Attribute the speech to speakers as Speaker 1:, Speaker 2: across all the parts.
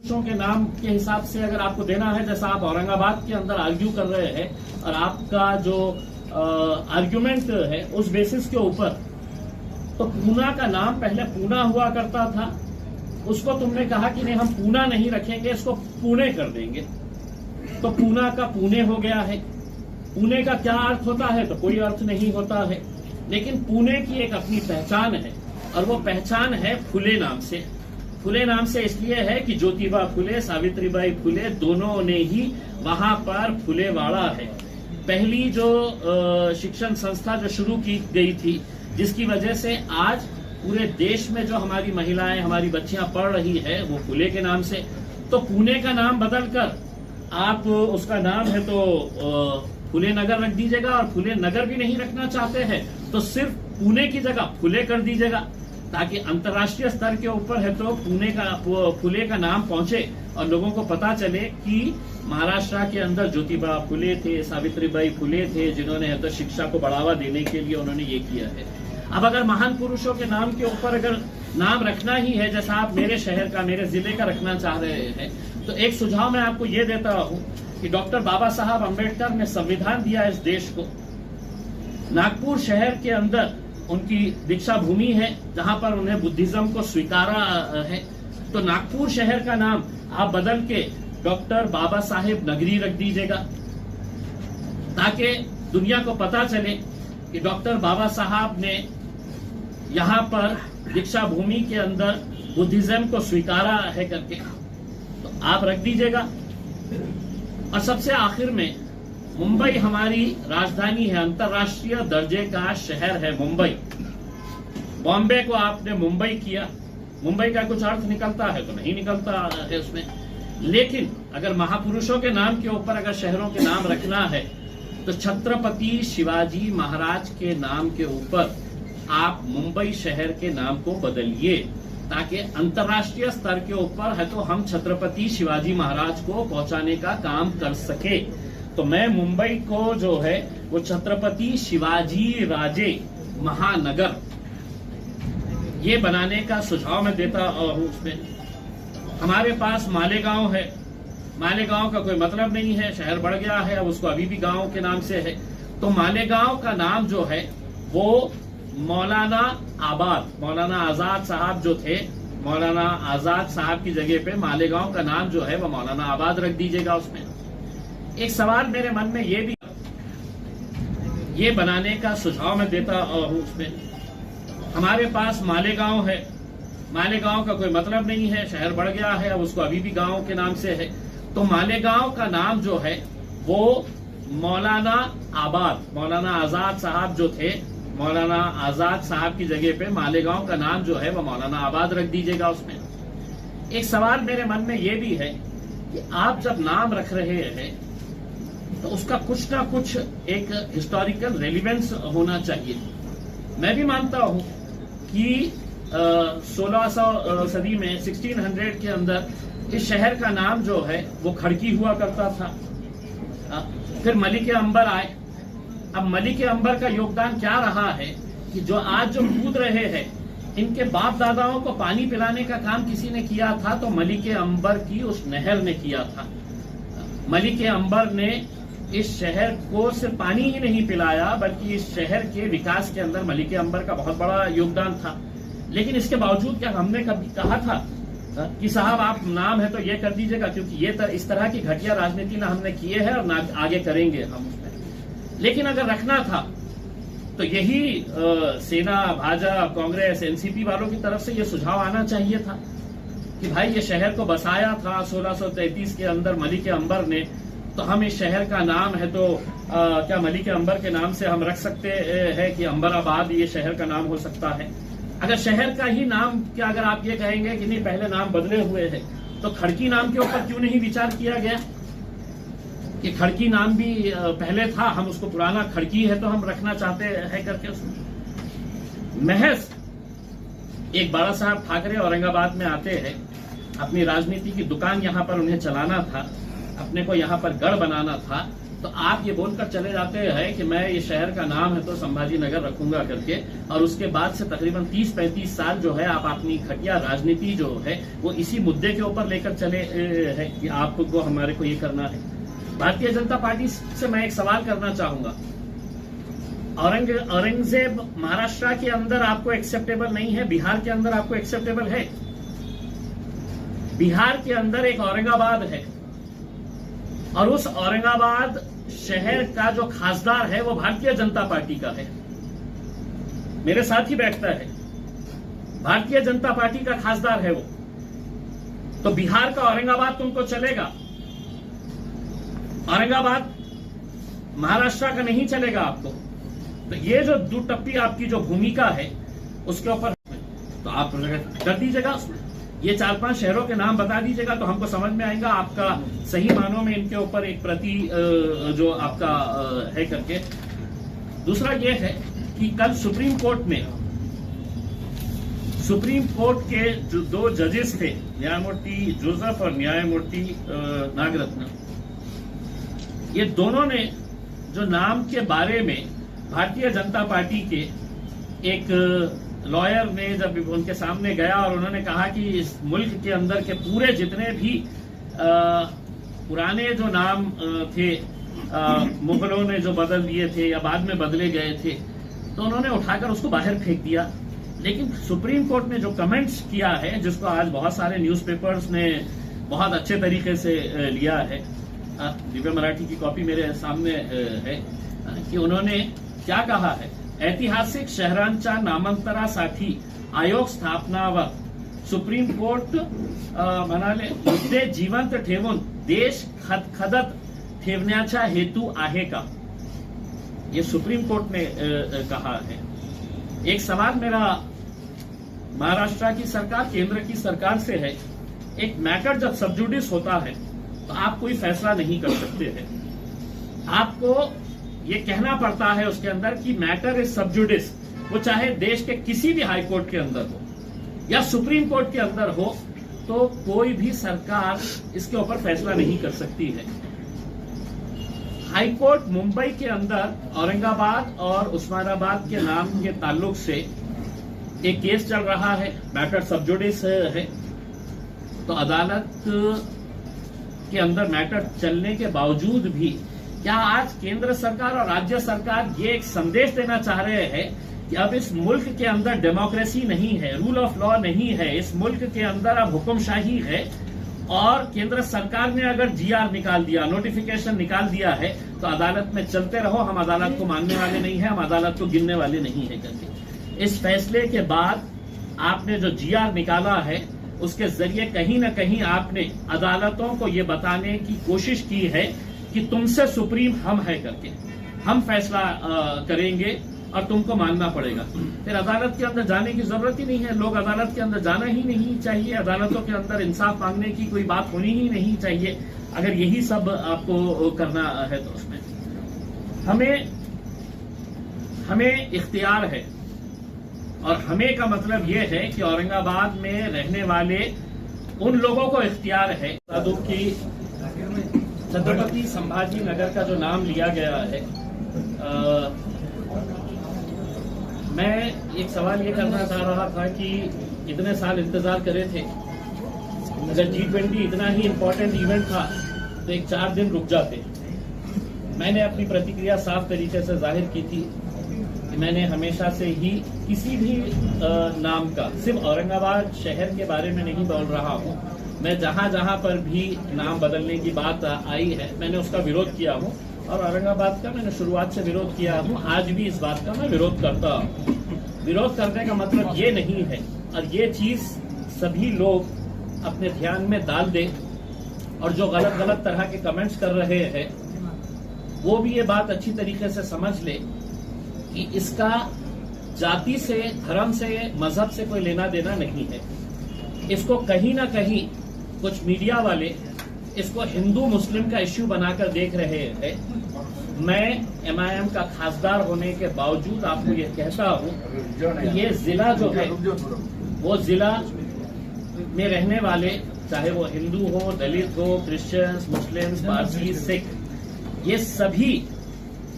Speaker 1: के नाम के हिसाब से अगर आपको देना है, जैसा आप औरंगाबाद के अंदर आर्ग्यू कर रहे हैं और आपका जो आर्ग्यूमेंट है उस बेसिस के ऊपर, तो पूना का नाम पहले पूना हुआ करता था, उसको तुमने कहा कि नहीं हम पूना नहीं रखेंगे, इसको पुणे कर देंगे, तो पूना का पुणे हो गया है। पुणे का क्या अर्थ होता है? तो कोई अर्थ नहीं होता है, लेकिन पुणे की एक अपनी पहचान है और वो पहचान है फुले नाम से। फुले नाम से इसलिए है कि ज्योतिबा फुले, सावित्रीबाई फुले दोनों ने ही वहां पर फुलेवाड़ा है, पहली जो शिक्षण संस्था जो शुरू की गई थी, जिसकी वजह से आज पूरे देश में जो हमारी महिलाएं, हमारी बच्चियां पढ़ रही है वो फुले के नाम से। तो पुणे का नाम बदलकर आप उसका नाम है तो फुले नगर रख दीजिएगा, और फुले नगर भी नहीं रखना चाहते हैं तो सिर्फ पुणे की जगह फुले कर दीजिएगा, ताकि अंतर्राष्ट्रीय स्तर के ऊपर है तो पुणे का फुले का नाम पहुंचे और लोगों को पता चले कि महाराष्ट्र के अंदर ज्योतिबा फुले थे, सावित्रीबाई फुले थे, जिन्होंने है तो शिक्षा को बढ़ावा देने के लिए उन्होंने ये किया है। अब अगर महान पुरुषों के नाम के ऊपर अगर नाम रखना ही है, जैसा आप मेरे शहर का, मेरे जिले का रखना चाह रहे हैं, तो एक सुझाव मैं आपको ये देता हूं कि डॉक्टर बाबा साहब अम्बेडकर ने संविधान दिया इस देश को। नागपुर शहर के अंदर उनकी दीक्षा भूमि है, जहां पर उन्हें बुद्धिज्म को स्वीकारा है, तो नागपुर शहर का नाम आप बदल के डॉक्टर बाबा साहेब नगरी रख दीजिएगा, ताकि दुनिया को पता चले कि डॉक्टर बाबा साहब ने यहां पर दीक्षा भूमि के अंदर बुद्धिज्म को स्वीकारा है करके, तो आप रख दीजिएगा। और सबसे आखिर में, मुंबई हमारी राजधानी है, अंतर्राष्ट्रीय दर्जे का शहर है मुंबई। बॉम्बे को आपने मुंबई किया, मुंबई का कुछ अर्थ निकलता है? तो नहीं निकलता है उसमें। लेकिन अगर महापुरुषों के नाम के ऊपर अगर शहरों के नाम रखना है, तो छत्रपति शिवाजी महाराज के नाम के ऊपर आप मुंबई शहर के नाम को बदलिए, ताकि अंतर्राष्ट्रीय स्तर के ऊपर है तो हम छत्रपति शिवाजी महाराज को पहुंचाने का काम कर सके। तो मैं मुंबई को जो है वो छत्रपति शिवाजी राजे महानगर ये बनाने का सुझाव मैं देता हूं। उसमें हमारे पास मालेगांव है, मालेगांव का कोई मतलब नहीं है, शहर बढ़ गया है, अब उसको अभी भी गांव के नाम से है, तो मालेगांव का नाम जो है वो मौलाना आबाद, मौलाना आजाद साहब जो थे, मौलाना आजाद साहब की जगह पे मालेगांव का नाम जो है वो मौलाना आबाद रख दीजिएगा। उसमें एक सवाल मेरे मन में ये भी, ये बनाने का सुझाव मैं देता हूं। उसमें हमारे पास मालेगांव है, मालेगांव का कोई मतलब नहीं है, शहर बढ़ गया है, अब उसको अभी भी गांव के नाम से है, तो मालेगांव का नाम जो है वो मौलाना आबाद, मौलाना आजाद साहब जो थे, मौलाना आजाद साहब की जगह पे मालेगांव का नाम जो है वो मौलाना आबाद रख दीजिएगा। उसमें एक सवाल मेरे मन में ये भी है कि आप जब नाम रख रहे हैं तो उसका कुछ ना कुछ एक हिस्टोरिकल रेलिवेंस होना चाहिए। मैं भी मानता हूं कि 1600 सदी में 1600 के अंदर इस शहर का नाम जो है वो खड़की हुआ करता था। फिर मलिक अंबर आए। अब मलिक अंबर का योगदान क्या रहा है कि जो आज जो कूद रहे हैं, इनके बाप दादाओं को पानी पिलाने का काम किसी ने किया था तो मलिक अंबर की उस नहर ने किया था। मलिक अंबर ने इस शहर को सिर्फ पानी ही नहीं पिलाया, बल्कि इस शहर के विकास के अंदर मलिक अंबर का बहुत बड़ा योगदान था। लेकिन इसके बावजूद क्या हमने कभी कहा था कि साहब आप नाम है तो ये कर दीजिएगा, क्योंकि ये इस तरह की घटिया राजनीति ना हमने किए है और ना आगे करेंगे हम उसमें। लेकिन अगर रखना था तो यही सेना, भाजपा, कांग्रेस, एनसीपी वालों की तरफ से ये सुझाव आना चाहिए था कि भाई ये शहर को बसाया था 1633 के अंदर मलिक अंबर ने, तो हम इस शहर का नाम है तो क्या मलिक अंबर के नाम से हम रख सकते हैं कि अंबराबाद ये शहर का नाम हो सकता है। अगर शहर का ही नाम क्या अगर आप ये कहेंगे कि नहीं पहले नाम बदले हुए हैं, तो खड़की नाम के ऊपर क्यों नहीं विचार किया गया कि खड़की नाम भी पहले था, हम उसको पुराना खड़की है तो हम रखना चाहते हैं करके। उसमें महज एक बाला साहब ठाकरे औरंगाबाद में आते हैं, अपनी राजनीति की दुकान यहां पर उन्हें चलाना था, अपने को यहां पर गढ़ बनाना था, तो आप ये बोलकर चले जाते हैं कि मैं ये शहर का नाम है तो संभाजी नगर रखूंगा करके, और उसके बाद से तकरीबन 30-35 साल जो है आप अपनी घटिया राजनीति जो है वो इसी मुद्दे के ऊपर लेकर चले हैं कि आपको हमारे को ये करना है। भारतीय जनता पार्टी से मैं एक सवाल करना चाहूंगा, औरंगजेब महाराष्ट्र के अंदर आपको एक्सेप्टेबल नहीं है, बिहार के अंदर आपको एक्सेप्टेबल है। बिहार के अंदर एक औरंगाबाद है और उस औरंगाबाद शहर का जो खासदार है वो भारतीय जनता पार्टी का है, मेरे साथ ही बैठता है, भारतीय जनता पार्टी का खासदार है वो। तो बिहार का औरंगाबाद तुमको चलेगा, औरंगाबाद महाराष्ट्र का नहीं चलेगा आपको। तो ये जो दुटप्पी आपकी जो भूमिका है उसके ऊपर तो आप कर दीजिएगा उसमें, ये 4-5 शहरों के नाम बता दीजिएगा तो हमको समझ में आएगा आपका सही मानों में इनके ऊपर एक प्रति जो आपका है करके। दूसरा ये है कि कल सुप्रीम कोर्ट के जो 2 जजेस थे, न्यायमूर्ति जोसेफ और न्यायमूर्ति नागरत्न, ये दोनों ने जो नाम के बारे में भारतीय जनता पार्टी के एक लॉयर ने जब उनके सामने गया और उन्होंने कहा कि इस मुल्क के अंदर के पूरे जितने भी पुराने जो नाम थे मुगलों ने जो बदल दिए थे या बाद में बदले गए थे, तो उन्होंने उठाकर उसको बाहर फेंक दिया। लेकिन सुप्रीम कोर्ट ने जो कमेंट्स किया है, जिसको आज बहुत सारे न्यूज़पेपर्स ने बहुत अच्छे तरीके से लिया है, दिव्य मराठी की कॉपी मेरे सामने है, कि उन्होंने क्या कहा है, ऐतिहासिक शहरांच्या नामांतरासाठी आयोग स्थापनावर सुप्रीम कोर्ट म्हणाले मुद्दे जिवंत ठेवून देश खदखदत ठेवण्याचा हेतू आहे का, ये सुप्रीम कोर्ट ने कहा है। एक सवाल मेरा महाराष्ट्र की सरकार, केंद्र की सरकार से है, एक मैटर जब सबजुडिस होता है तो आप कोई फैसला नहीं कर सकते हैं, आपको ये कहना पड़ता है उसके अंदर कि मैटर इज सबजुडिस, वो चाहे देश के किसी भी हाई कोर्ट के अंदर हो या सुप्रीम कोर्ट के अंदर हो, तो कोई भी सरकार इसके ऊपर फैसला नहीं कर सकती है। हाई कोर्ट मुंबई के अंदर औरंगाबाद और उस्मानाबाद के नाम के ताल्लुक से एक केस चल रहा है, मैटर सबजुडिस है। तो अदालत के अंदर मैटर चलने के बावजूद भी क्या आज केंद्र सरकार और राज्य सरकार ये एक संदेश देना चाह रहे हैं कि अब इस मुल्क के अंदर डेमोक्रेसी नहीं है, रूल ऑफ लॉ नहीं है, इस मुल्क के अंदर अब हुक्मशाही है, और केंद्र सरकार ने अगर जीआर निकाल दिया, नोटिफिकेशन निकाल दिया है, तो अदालत में चलते रहो, हम अदालत को मानने वाले नहीं है, हम अदालत को गिनने वाले नहीं है करके। इस फैसले के बाद आपने जो जीआर निकाला है उसके जरिए कहीं ना कहीं आपने अदालतों को ये बताने की कोशिश की है कि तुमसे सुप्रीम हम है करके, हम फैसला करेंगे और तुमको मानना पड़ेगा। फिर अदालत के अंदर जाने की जरूरत ही नहीं है, लोग अदालत के अंदर जाना ही नहीं चाहिए, अदालतों के अंदर इंसाफ मांगने की कोई बात होनी ही नहीं चाहिए, अगर यही सब आपको करना है तो उसमें हमें इख्तियार है, और हमें का मतलब यह है कि औरंगाबाद में रहने वाले उन लोगों को इख्तियार है। कि छत्रपति संभाजी नगर का जो नाम लिया गया है, मैं एक सवाल ये करना चाह रहा था कि इतने साल इंतजार करे थे, अगर G20 इतना ही इम्पोर्टेंट इवेंट था तो एक 4 दिन रुक जाते। मैंने अपनी प्रतिक्रिया साफ तरीके से जाहिर की थी कि मैंने हमेशा से ही किसी भी नाम का, सिर्फ औरंगाबाद शहर के बारे में नहीं बोल रहा हूँ, मैं जहां जहां पर भी नाम बदलने की बात आई है मैंने उसका विरोध किया हूं, और औरंगाबाद का मैंने शुरुआत से विरोध किया हूं, आज भी इस बात का मैं विरोध करता हूं। विरोध करने का मतलब ये नहीं है, और ये चीज सभी लोग अपने ध्यान में डाल दे, और जो गलत गलत तरह के कमेंट्स कर रहे हैं वो भी ये बात अच्छी तरीके से समझ ले कि इसका जाति से, धर्म से, मजहब से कोई लेना देना नहीं है। इसको कहीं ना कहीं कुछ मीडिया वाले इसको हिंदू मुस्लिम का इश्यू बनाकर देख रहे हैं। मैं MIM का खासदार होने के बावजूद आपको ये कहता हूं कि ये जिला जो है वो जिला में रहने वाले, चाहे वो हिंदू हो, दलित हो, क्रिश्चियंस, मुस्लिम्स, पारसी, सिख, ये सभी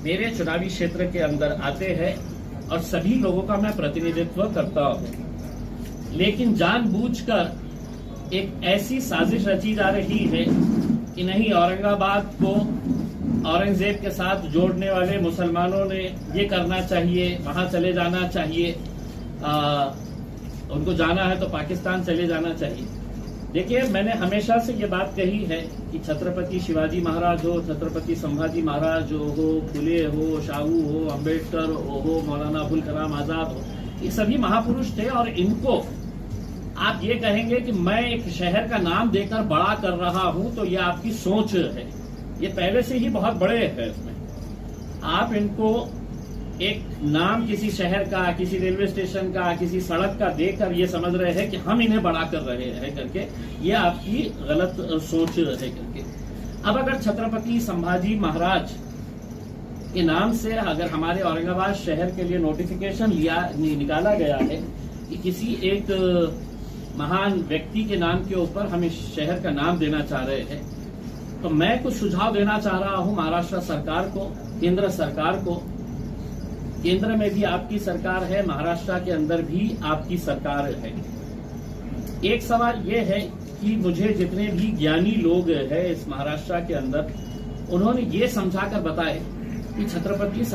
Speaker 1: मेरे चुनावी क्षेत्र के अंदर आते हैं और सभी लोगों का मैं प्रतिनिधित्व करता हूं। लेकिन जानबूझकर एक ऐसी साजिश रची जा रही है कि नहीं, औरंगाबाद को औरंगजेब के साथ जोड़ने वाले मुसलमानों ने ये करना चाहिए, वहां चले जाना चाहिए, उनको जाना है तो पाकिस्तान चले जाना चाहिए। देखिए, मैंने हमेशा से ये बात कही है कि छत्रपति शिवाजी महाराज हो, छत्रपति संभाजी महाराज हो, फुले हो, शाहू हो, अंबेडकर हो, मौलाना अबुल कलाम आजाद हो, ये सभी महापुरुष थे। और इनको आप ये कहेंगे कि मैं एक शहर का नाम देकर बड़ा कर रहा हूं, तो ये आपकी सोच है। ये पहले से ही बहुत बड़े हैं इसमें। आप इनको एक नाम किसी शहर का, किसी रेलवे स्टेशन का, किसी सड़क का देकर ये समझ रहे हैं कि हम इन्हें बड़ा कर रहे हैं करके, ये आपकी गलत सोच है करके। अब अगर छत्रपति संभाजी महाराज के नाम से अगर हमारे औरंगाबाद शहर के लिए नोटिफिकेशन निकाला गया है कि किसी एक महान व्यक्ति के नाम के ऊपर हम इस शहर का नाम देना चाह रहे हैं, तो मैं कुछ सुझाव देना चाह रहा हूं महाराष्ट्र सरकार को, केंद्र सरकार को। केंद्र में भी आपकी सरकार है, महाराष्ट्र के अंदर भी आपकी सरकार है। एक सवाल ये है कि मुझे जितने भी ज्ञानी लोग हैं इस महाराष्ट्र के अंदर, उन्होंने ये समझाकर बताए कि छत्रपति